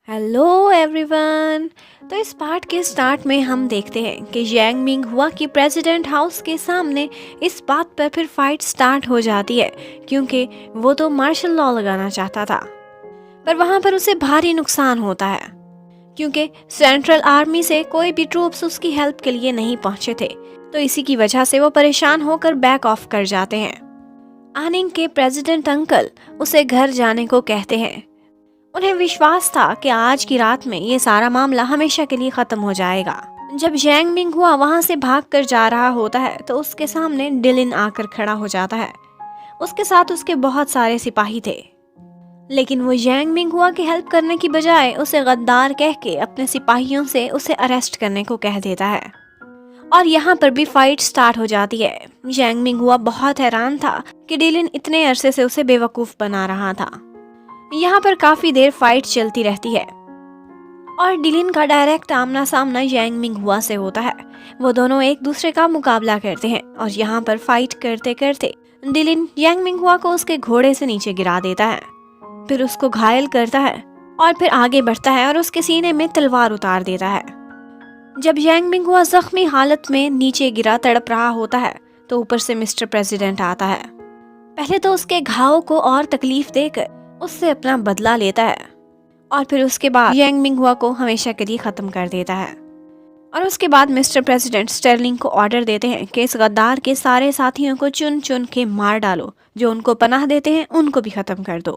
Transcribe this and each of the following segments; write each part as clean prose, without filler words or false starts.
Hello everyone. तो इस part के स्टार्ट में हम देखते हैं कि यांग मिंग हुआ की प्रेसिडेंट हाउस के सामने इस बात पर फिर फाइट स्टार्ट हो जाती है, क्योंकि वो तो मार्शल लॉ लगाना चाहता था। पर वहां पर उसे भारी नुकसान होता है, क्योंकि सेंट्रल आर्मी से कोई भी ट्रूप्स उसकी हेल्प के लिए नहीं पहुंचे थे। तो इसी की वजह से वो परेशान होकर बैक ऑफ कर जाते हैं। आनिंग के प्रेसिडेंट अंकल उसे घर जाने को कहते हैं। उन्हें विश्वास था कि आज की रात में ये सारा मामला हमेशा के लिए खत्म हो जाएगा। जब यांग मिंग हुआ वहां से भागकर जा रहा होता है तो उसके सामने डिलिन आकर खड़ा हो जाता है। उसके साथ उसके बहुत सारे सिपाही थे, लेकिन वो यांग मिंग हुआ की हेल्प करने की बजाय उसे गद्दार कह के अपने सिपाहियों से उसे अरेस्ट करने को कह देता है। और यहाँ पर भी फाइट स्टार्ट हो जाती है। यांग मिंग हुआ बहुत हैरान था कि डिलिन इतने अरसे से उसे बेवकूफ बना रहा था। यहाँ पर काफी देर फाइट चलती रहती है और डिलिन का डायरेक्ट आमना सामना यांग मिंग हुआ से होता है। वो दोनों एक दूसरे का मुकाबला करते हैं और यहाँ पर फाइट करते करते डिलिन यांग मिंग हुआ को उसके घोड़े से नीचे गिरा देता है, फिर उसको घायल करता है और फिर आगे बढ़ता है और उसके सीने में तलवार उतार देता है। जब यांग मिंग हुआ जख्मी हालत में नीचे गिरा तड़प रहा होता है तो ऊपर से मिस्टर प्रेसिडेंट आता है। पहले तो उसके घाव को और तकलीफ देकर उससे अपना बदला लेता है और फिर उसके बाद यांग मिंग हुआ को हमेशा के लिए खत्म कर देता है। और उसके बाद मिस्टर प्रेसिडेंट स्टर्लिंग को ऑर्डर देते हैं कि इस गद्दार के सारे साथियों को चुन चुन के मार डालो, जो उनको पनाह देते हैं उनको भी खत्म कर दो।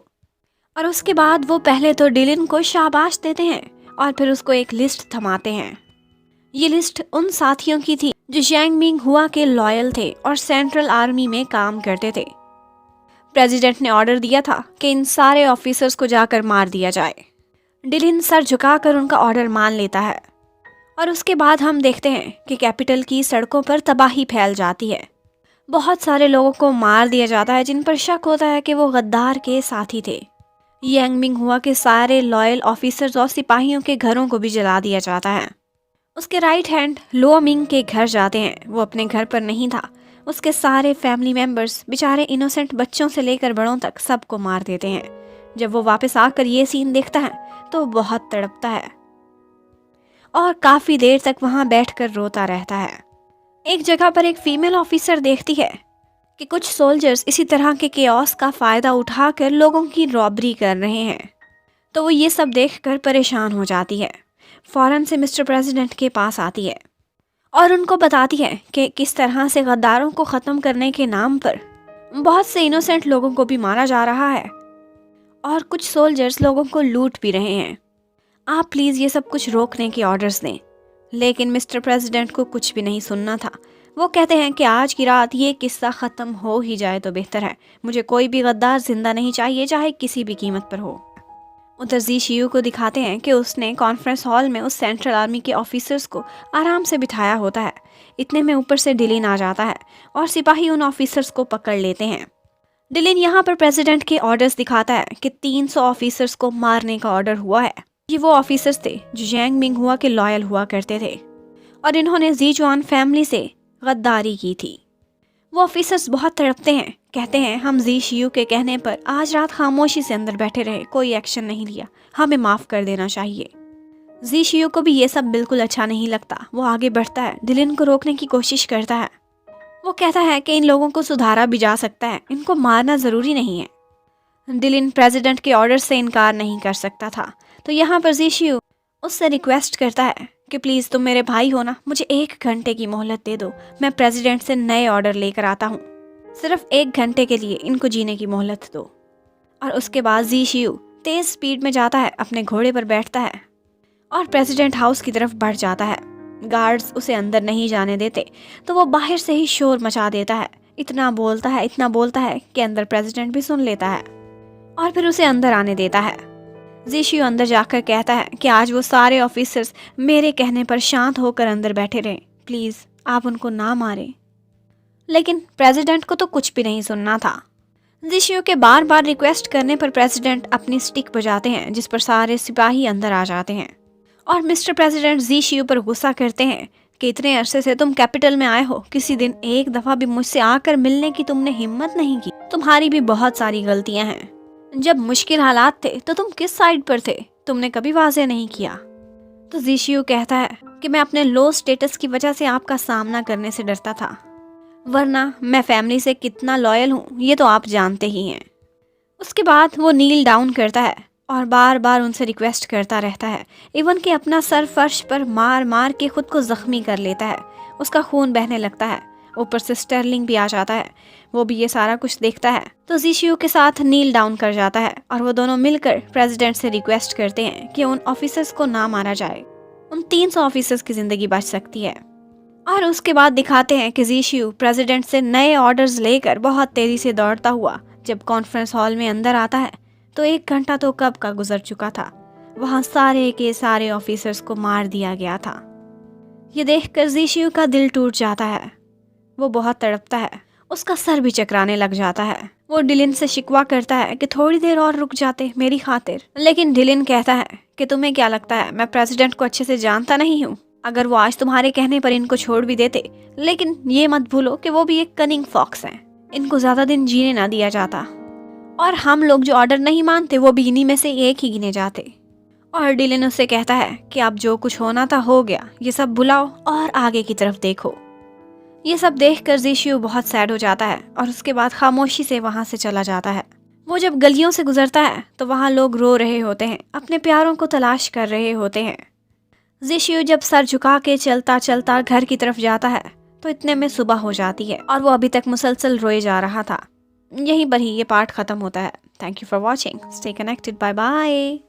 और उसके बाद वो पहले तो डिलिन को शाबाश देते हैं और फिर उसको एक लिस्ट थमाते हैं। ये लिस्ट उन साथियों की थी जो यांग मिंग हुआ के लॉयल थे और सेंट्रल आर्मी में काम करते थे। प्रेसिडेंट ने ऑर्डर दिया था कि इन सारे ऑफिसर्स को जाकर मार दिया जाए। डिलिन सर झुकाकर उनका ऑर्डर मान लेता है और उसके बाद हम देखते हैं कि कैपिटल की सड़कों पर तबाही फैल जाती है। बहुत सारे लोगों को मार दिया जाता है जिन पर शक होता है कि वो गद्दार के साथी थे। यांग मिंग हुआ के सारे लॉयल ऑफिसर्स और सिपाहियों के घरों को भी जला दिया जाता है। उसके राइट हैंड लो मिंग के घर जाते हैं। वो अपने घर पर नहीं था। उसके सारे फैमिली मेंबर्स, बेचारे इनोसेंट बच्चों से लेकर बड़ों तक, सबको मार देते हैं। जब वो वापस आकर ये सीन देखता है तो बहुत तड़पता है और काफी देर तक वहां बैठकर रोता रहता है। एक जगह पर एक फीमेल ऑफिसर देखती है कि कुछ सोल्जर्स इसी तरह के केओस का फायदा उठाकर लोगों की रॉबरी कर रहे हैं। तो वो ये सब देखकर परेशान हो जाती है। फौरन से मिस्टर प्रेसिडेंट के पास आती है और उनको बताती है कि किस तरह से गद्दारों को ख़त्म करने के नाम पर बहुत से इनोसेंट लोगों को भी मारा जा रहा है और कुछ सोल्जर्स लोगों को लूट भी रहे हैं। आप प्लीज़ ये सब कुछ रोकने के ऑर्डर्स दें। लेकिन मिस्टर प्रेसिडेंट को कुछ भी नहीं सुनना था। वो कहते हैं कि आज की रात ये किस्सा ख़त्म हो ही जाए तो बेहतर है। मुझे कोई भी गद्दार जिंदा नहीं चाहिए, चाहे किसी भी कीमत पर हो। उधर जी शियू को दिखाते हैं कि उसने कॉन्फ्रेंस हॉल में उस सेंट्रल आर्मी के ऑफिसर्स को आराम से बिठाया होता है। इतने में ऊपर से डिलिन आ जाता है और सिपाही उन ऑफिसर्स को पकड़ लेते हैं। डिलिन यहाँ पर प्रेसिडेंट के ऑर्डर्स दिखाता है कि 300 ऑफिसर्स को मारने का ऑर्डर हुआ है। ये वो ऑफिसर्स थे जो यांग मिंग हुआ के लॉयल हुआ करते थे और इन्होंने ज़ीजुआन फैमिली से गद्दारी की थी। वो ऑफिसर्स बहुत तड़पते हैं, कहते हैं हम जी शियू के कहने पर आज रात खामोशी से अंदर बैठे रहे, कोई एक्शन नहीं लिया, हमें माफ कर देना चाहिए। जी शियू को भी ये सब बिल्कुल अच्छा नहीं लगता। वो आगे बढ़ता है, डिलिन को रोकने की कोशिश करता है। वो कहता है कि इन लोगों को सुधारा भी जा सकता है, इनको मारना ज़रूरी नहीं है। डिलिन प्रेसिडेंट के ऑर्डर से इनकार नहीं कर सकता था। तो यहाँ पर जी शियू उससे रिक्वेस्ट करता है कि प्लीज़ तुम मेरे भाई हो ना, मुझे 1 घंटे की मोहलत दे दो। मैं प्रेसिडेंट से नए ऑर्डर लेकर आता हूँ। सिर्फ 1 घंटे के लिए इनको जीने की मोहलत दो। और उसके बाद जी शियू तेज स्पीड में जाता है, अपने घोड़े पर बैठता है और प्रेसिडेंट हाउस की तरफ बढ़ जाता है। गार्ड्स उसे अंदर नहीं जाने देते तो वो बाहर से ही शोर मचा देता है। इतना बोलता है कि अंदर प्रेसिडेंट भी सुन लेता है और फिर उसे अंदर आने देता है। जी शियू अंदर जाकर कहता है कि आज वो सारे ऑफिसर्स मेरे कहने पर शांत होकर अंदर बैठे रहें, प्लीज़ आप उनको ना मारें। लेकिन प्रेसिडेंट को तो कुछ भी नहीं सुनना था। जी शियू के बार बार रिक्वेस्ट करने पर प्रेसिडेंट अपनी स्टिक बजाते हैं, जिस पर सारे सिपाही अंदर आ जाते हैं और मिस्टर प्रेसिडेंट जी शियू पर गुस्सा करते हैं कि इतने अरसे से तुम कैपिटल में आए हो, किसी दिन एक दफ़ा भी मुझसे आकर मिलने की तुमने हिम्मत नहीं की। तुम्हारी भी बहुत सारी गलतियां हैं। जब मुश्किल हालात थे तो तुम किस साइड पर थे? तुमने कभी वाजे नहीं किया। तो जीशियू कहता है कि मैं अपने लो स्टेटस की वजह से आपका सामना करने से डरता था, वरना मैं फैमिली से कितना लॉयल हूँ ये तो आप जानते ही हैं। उसके बाद वो नील डाउन करता है और बार बार उनसे रिक्वेस्ट करता रहता है, इवन कि अपना सर फर्श पर मार मार के खुद को जख्मी कर लेता है। उसका खून बहने लगता है, ऊपर से स्टर्लिंग भी आ जाता है, वो भी ये सारा कुछ देखता है। तो जीशियू के साथ नील डाउन कर जाता है और वो दोनों मिलकर प्रेसिडेंट से रिक्वेस्ट करते हैं कि उन ऑफिसर्स को ना मारा जाए, उन 300 ऑफिसर्स की जिंदगी बच सकती है। और उसके बाद दिखाते हैं कि जीशियू प्रेसिडेंट से नए ऑर्डर्स लेकर बहुत तेजी से दौड़ता हुआ जब कॉन्फ्रेंस हॉल में अंदर आता है तो 1 घंटा तो कब का गुजर चुका था। वहां सारे के सारे ऑफिसर्स को मार दिया गया था। ये देखकर जीशियू का दिल टूट जाता है, वो बहुत तड़पता है, उसका सर भी चकराने लग जाता है। वो डिलिन से शिकवा करता है कि थोड़ी देर और रुक जाते मेरी खातिर, लेकिन डिलिन कहता है कि तुम्हें क्या लगता है मैं प्रेसिडेंट को अच्छे से जानता नहीं हूँ? अगर वो आज तुम्हारे कहने पर इनको छोड़ भी देते, लेकिन ये मत भूलो कि वो भी एक कनिंग फॉक्स है, इनको ज्यादा दिन जीने ना दिया जाता, और हम लोग जो ऑर्डर नहीं मानते वो भी इन्हीं में से एक ही गिने जाते। और डिलिन उससे कहता है कि अब जो कुछ होना था हो गया, ये सब भुलाओ और आगे की तरफ देखो। ये सब देखकर जीशियू बहुत सैड हो जाता है और उसके बाद खामोशी से वहां से चला जाता है। वो जब गलियों से गुजरता है तो वहां लोग रो रहे होते हैं, अपने प्यारों को तलाश कर रहे होते हैं। जीशियू जब सर झुका के चलता चलता घर की तरफ जाता है तो इतने में सुबह हो जाती है और वो अभी तक मुसलसल रोए जा रहा था। यहीं पर ही ये पार्ट खत्म होता है। Thank you for watching, stay connected, bye bye.